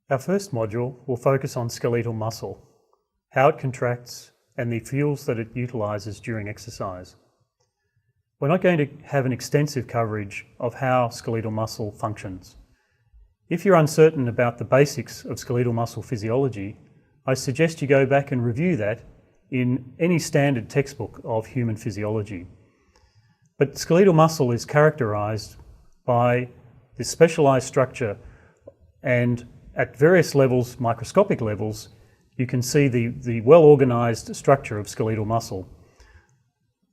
Our first module will focus on skeletal muscle, how it contracts, and the fuels that it utilises during exercise. We're not going to have an extensive coverage of how skeletal muscle functions. If you're uncertain about the basics of skeletal muscle physiology, I suggest you go back and review that in any standard textbook of human physiology. But skeletal muscle is characterised by this specialised structure, and at various levels, microscopic levels, you can see the well-organised structure of skeletal muscle.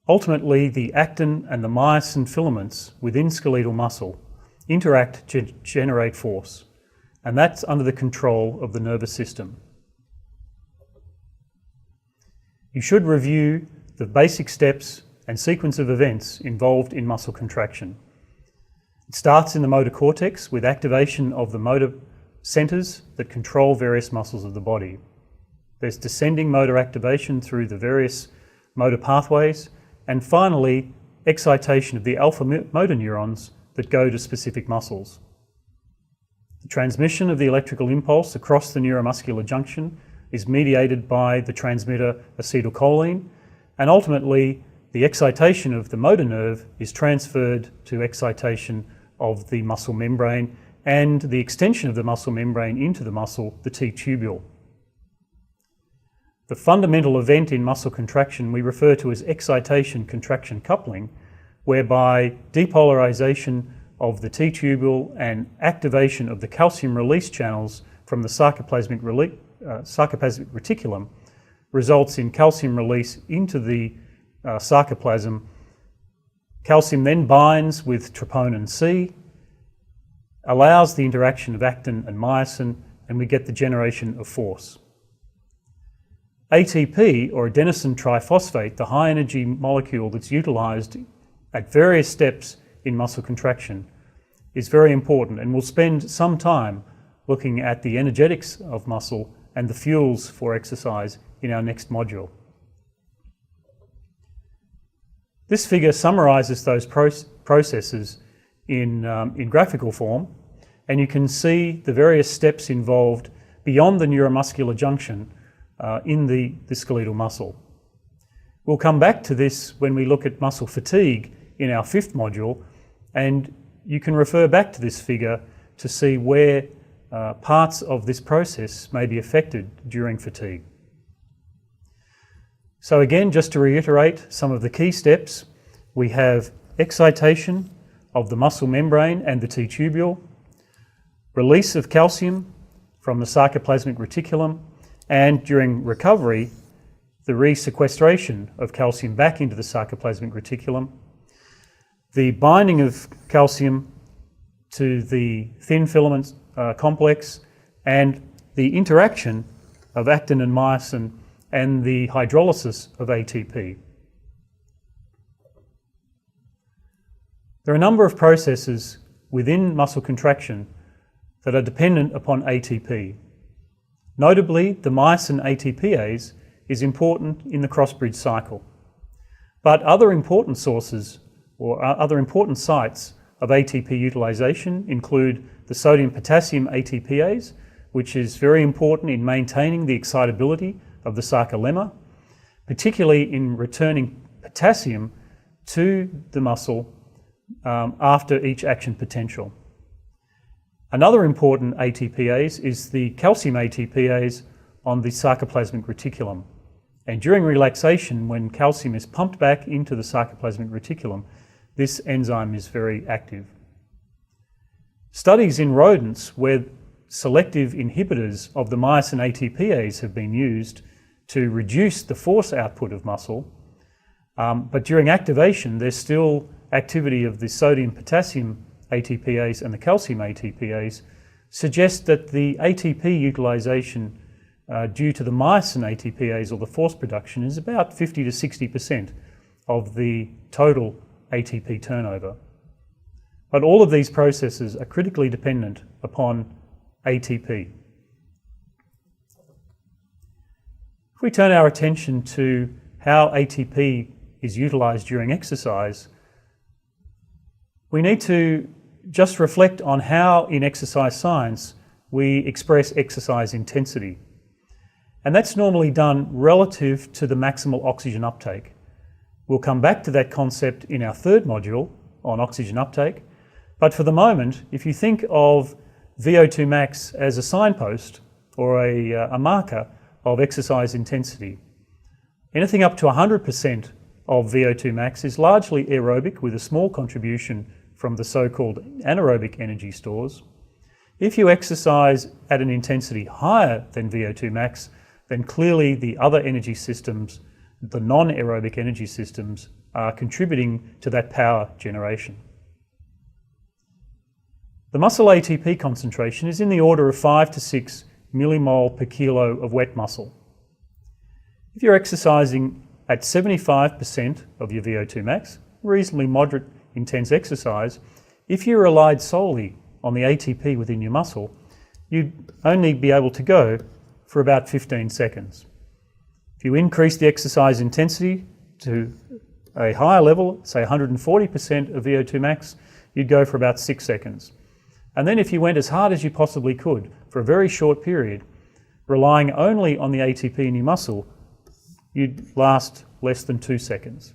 Ultimately, the actin and the myosin filaments within skeletal muscle interact to generate force, and that's under the control of the nervous system. You should review the basic steps and sequence of events involved in muscle contraction. It starts in the motor cortex with activation of the motor centres that control various muscles of the body. There's descending motor activation through the various motor pathways, and finally excitation of the alpha motor neurons that go to specific muscles. The transmission of the electrical impulse across the neuromuscular junction is mediated by the transmitter acetylcholine, and ultimately the excitation of the motor nerve is transferred to excitation of the muscle membrane and the extension of the muscle membrane into the muscle, the T-tubule. The fundamental event in muscle contraction we refer to as excitation-contraction coupling, whereby depolarization of the T-tubule and activation of the calcium release channels from the sarcoplasmic reticulum results in calcium release into the sarcoplasm. Calcium then binds with troponin C, allows the interaction of actin and myosin, and we get the generation of force. ATP, or adenosine triphosphate, the high energy molecule that's utilised at various steps in muscle contraction, is very important, and we'll spend some time looking at the energetics of muscle and the fuels for exercise in our next module. This figure summarises those processes in graphical form, and you can see the various steps involved beyond the neuromuscular junction in the skeletal muscle. We'll come back to this when we look at muscle fatigue in our fifth module, and you can refer back to this figure to see where parts of this process may be affected during fatigue. So again, just to reiterate some of the key steps, we have excitation of the muscle membrane and the T-tubule, release of calcium from the sarcoplasmic reticulum, and during recovery, the resequestration of calcium back into the sarcoplasmic reticulum, the binding of calcium to the thin filament complex, and the interaction of actin and myosin and the hydrolysis of ATP. There are a number of processes within muscle contraction that are dependent upon ATP. Notably, the myosin ATPase is important in the cross-bridge cycle. But other important sources or other important sites of ATP utilization include the sodium-potassium ATPase, which is very important in maintaining the excitability of the sarcolemma, particularly in returning potassium to the muscle after each action potential. Another important ATPase is the calcium ATPase on the sarcoplasmic reticulum. And during relaxation, when calcium is pumped back into the sarcoplasmic reticulum, this enzyme is very active. Studies in rodents where selective inhibitors of the myosin ATPase have been used to reduce the force output of muscle, but during activation there's still activity of the sodium-potassium ATPase and the calcium ATPase, suggest that the ATP utilization due to the myosin ATPase or the force production is about 50 to 60% of the total ATP turnover. But all of these processes are critically dependent upon ATP. If we turn our attention to how ATP is utilized during exercise, we need to just reflect on how in exercise science we express exercise intensity. And that's normally done relative to the maximal oxygen uptake. We'll come back to that concept in our third module on oxygen uptake. But for the moment, if you think of VO2 max as a signpost or a marker of exercise intensity, anything up to 100% of VO2 max is largely aerobic with a small contribution from the so-called anaerobic energy stores. If you exercise at an intensity higher than VO2 max, then clearly the other energy systems, the non-aerobic energy systems, are contributing to that power generation. The muscle ATP concentration is in the order of 5 to 6 millimole per kilo of wet muscle. If you're exercising at 75% of your VO2 max, reasonably moderate intense exercise, if you relied solely on the ATP within your muscle, you'd only be able to go for about 15 seconds. If you increase the exercise intensity to a higher level, say 140% of VO2 max, you'd go for about 6 seconds. And then if you went as hard as you possibly could for a very short period, relying only on the ATP in your muscle, you'd last less than 2 seconds.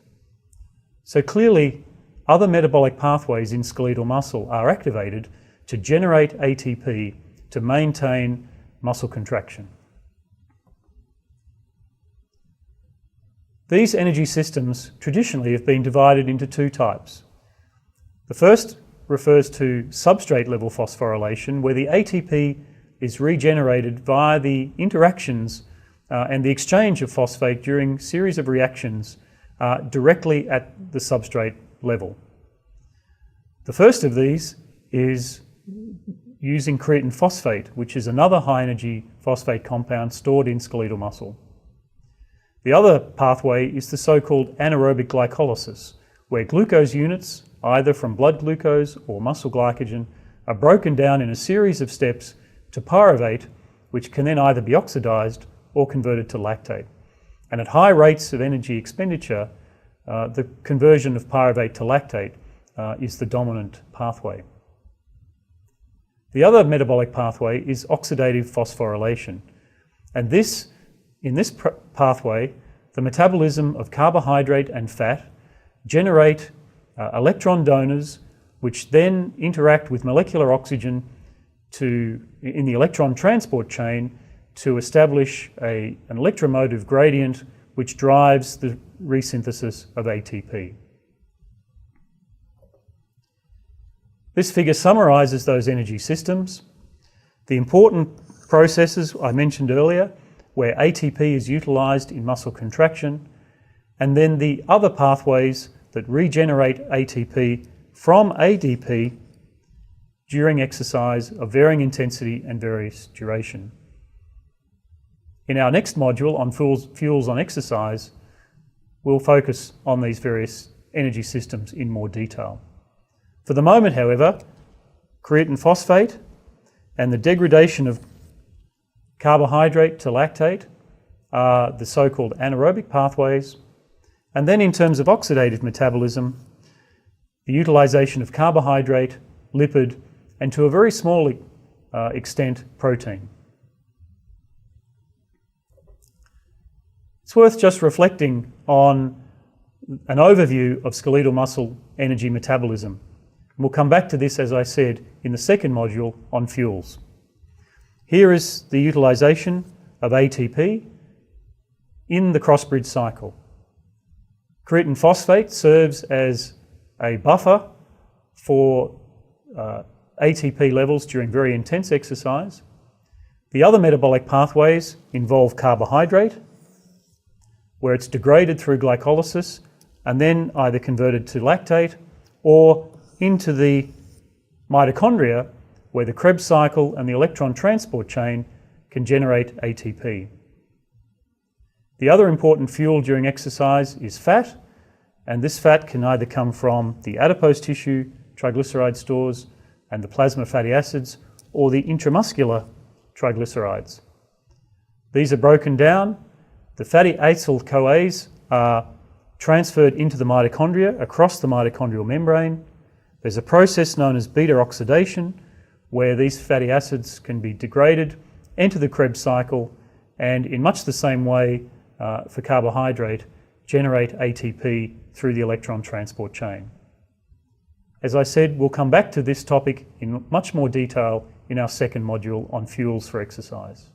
So clearly, other metabolic pathways in skeletal muscle are activated to generate ATP to maintain muscle contraction. These energy systems traditionally have been divided into two types. The first refers to substrate level phosphorylation, where the ATP is regenerated via the interactions and the exchange of phosphate during a series of reactions directly at the substrate level. The first of these is using creatine phosphate, which is another high-energy phosphate compound stored in skeletal muscle. The other pathway is the so-called anaerobic glycolysis, where glucose units, either from blood glucose or muscle glycogen, are broken down in a series of steps to pyruvate, which can then either be oxidized or converted to lactate. And at high rates of energy expenditure, the conversion of pyruvate to lactate is the dominant pathway. The other metabolic pathway is oxidative phosphorylation. And in this pathway, the metabolism of carbohydrate and fat generate electron donors, which then interact with molecular oxygen in the electron transport chain to establish an electromotive gradient which drives the resynthesis of ATP. This figure summarizes those energy systems. The important processes I mentioned earlier, where ATP is utilized in muscle contraction, and then the other pathways that regenerate ATP from ADP during exercise of varying intensity and various duration. In our next module on fuels on exercise, we'll focus on these various energy systems in more detail. For the moment, however, creatine phosphate and the degradation of carbohydrate to lactate are the so-called anaerobic pathways. And then in terms of oxidative metabolism, the utilization of carbohydrate, lipid, and to a very small extent, protein. It's worth just reflecting on an overview of skeletal muscle energy metabolism. We'll come back to this, as I said, in the second module on fuels. Here is the utilization of ATP in the cross-bridge cycle. Creatine phosphate serves as a buffer for ATP levels during very intense exercise. The other metabolic pathways involve carbohydrate, where it's degraded through glycolysis and then either converted to lactate or into the mitochondria, where the Krebs cycle and the electron transport chain can generate ATP. The other important fuel during exercise is fat, and this fat can either come from the adipose tissue triglyceride stores and the plasma fatty acids, or the intramuscular triglycerides. These are broken down. The fatty acyl-CoAs are transferred into the mitochondria across the mitochondrial membrane. There's a process known as beta oxidation, where these fatty acids can be degraded, enter the Krebs cycle, and in much the same way for carbohydrate, generate ATP through the electron transport chain. As I said, we'll come back to this topic in much more detail in our second module on fuels for exercise.